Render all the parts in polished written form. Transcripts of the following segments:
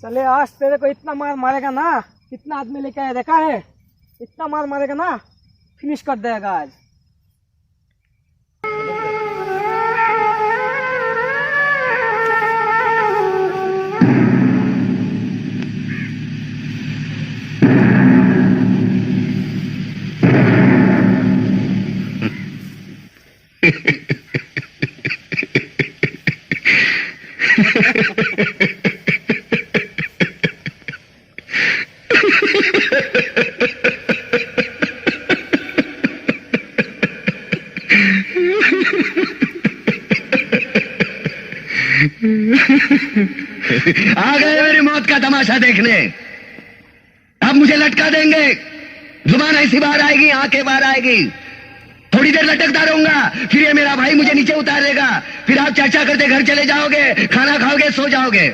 चले आज तेरे को इतना मार मारेगा ना, इतना आदमी लेके आया देखा है, इतना मार मारेगा ना फिनिश कर देगा आज। आ गए मेरी मौत का तमाशा देखने। अब मुझे लटका देंगे, जुबान ऐसी बाहर आएगी, आंखें बाहर आएगी, थोड़ी देर लटकता रहूंगा, फिर ये मेरा भाई मुझे नीचे उतार देगा, फिर आप चर्चा करते घर चले जाओगे, खाना खाओगे, सो जाओगे।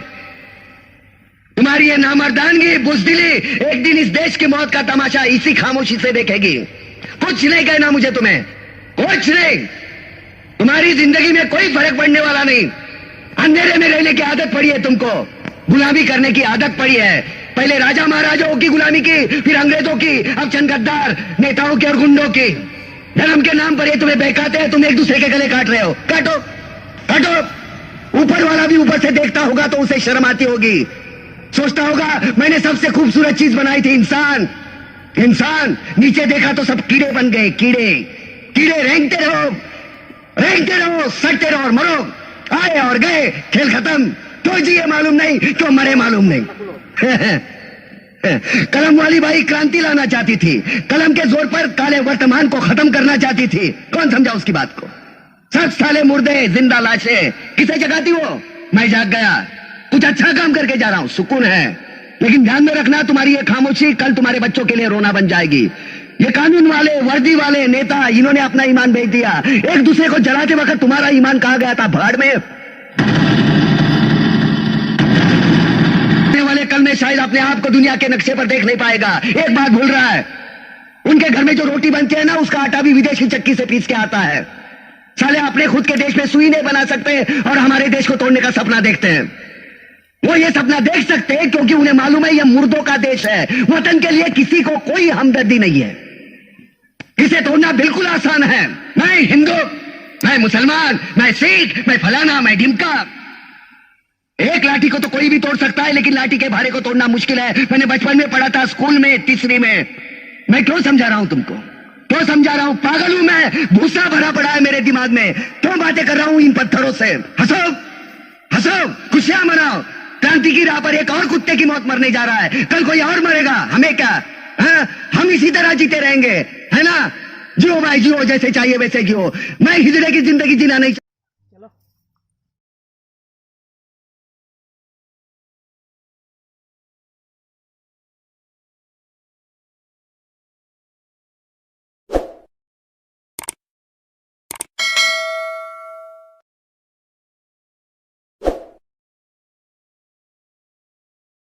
तुम्हारी ये नामर्दानगी, बुज़दिली एक दिन इस देश की मौत का तमाशा इसी खामोशी से देखेगी। कुछ नहीं कहना मुझे तुम्हें, कुछ नहीं। तुम्हारी जिंदगी में कोई फर्क पड़ने वाला नहीं। अंधेरे में रहने की आदत पड़ी है तुमको, गुलामी करने की आदत पड़ी है। पहले राजा महाराजाओं की गुलामी की, फिर अंग्रेजों की, अब चंद गद्दार नेताओं की और गुंडों की। धर्म के नाम पर ये तुम्हें बहकाते हैं, तुम एक दूसरे के गले काट रहे हो। काटो काटो। ऊपर वाला भी ऊपर से देखता होगा तो उसे शर्म आती होगी, सोचता होगा मैंने सबसे खूबसूरत चीज बनाई थी, इंसान। इंसान नीचे देखा तो सब कीड़े बन गए, कीड़े कीड़े। रेंगते रहो, सटते रहो और मरो। आए और गए, खेल खत्म। क्यों जिए मालूम नहीं, क्यों मरे मालूम नहीं। कलम वाली बाई क्रांति लाना चाहती थी, कलम के जोर पर काले वर्तमान को खत्म करना चाहती थी। कौन समझा उसकी बात को? सब साले मुर्दे, जिंदा लाशें। किसे जगाती वो? मैं जाग गया, कुछ अच्छा काम करके जा रहा हूं, सुकून है। लेकिन ध्यान में रखना, तुम्हारी ये खामोशी कल तुम्हारे बच्चों के लिए रोना बन जाएगी। ये कानून वाले, वर्दी वाले नेता, इन्होंने अपना ईमान बेच दिया। एक दूसरे को जलाते वक्त तुम्हारा ईमान कहां गया था? भाड़ में। वाले कल में शायद अपने आप को दुनिया के नक्शे पर देख नहीं पाएगा। एक बात भूल रहा है, उनके घर में जो रोटी बनती है ना, उसका आटा भी विदेशी चक्की से पीस के आता है। साले अपने खुद के देश में सुई नहीं बना सकते और हमारे देश को तोड़ने का सपना देखते हैं। वो ये सपना देख सकते हैं क्योंकि उन्हें मालूम है यह मुर्दों का देश है। वतन के लिए किसी को कोई हमदर्दी नहीं है। इसे तोड़ना बिल्कुल आसान है। मैं हिंदू, मैं मुसलमान, मैं सिख, मैं फलाना, मैं ढिमका। एक लाठी को तो कोई भी तोड़ सकता है, लेकिन लाठी के भारे को तोड़ना मुश्किल है। मैंने बचपन में पढ़ा था, स्कूल में, तीसरी में। मैं क्यों समझा रहा हूं तुमको? क्यों समझा रहा हूं? पागल हूं मैं? भूसा भरा पड़ा है मेरे दिमाग में। क्यों बातें कर रहा हूं इन पत्थरों से? हंसो हंसो, खुशियां मनाओ। क्रांति की राह पर एक और कुत्ते की मौत मरने जा रहा है, कल कोई और मरेगा, हमें क्या? हम इसी तरह जीते रहेंगे, है ना? जियो भाई जियो, जैसे चाहिए वैसे जियो। मैं हिजड़े की जिंदगी जीना नहीं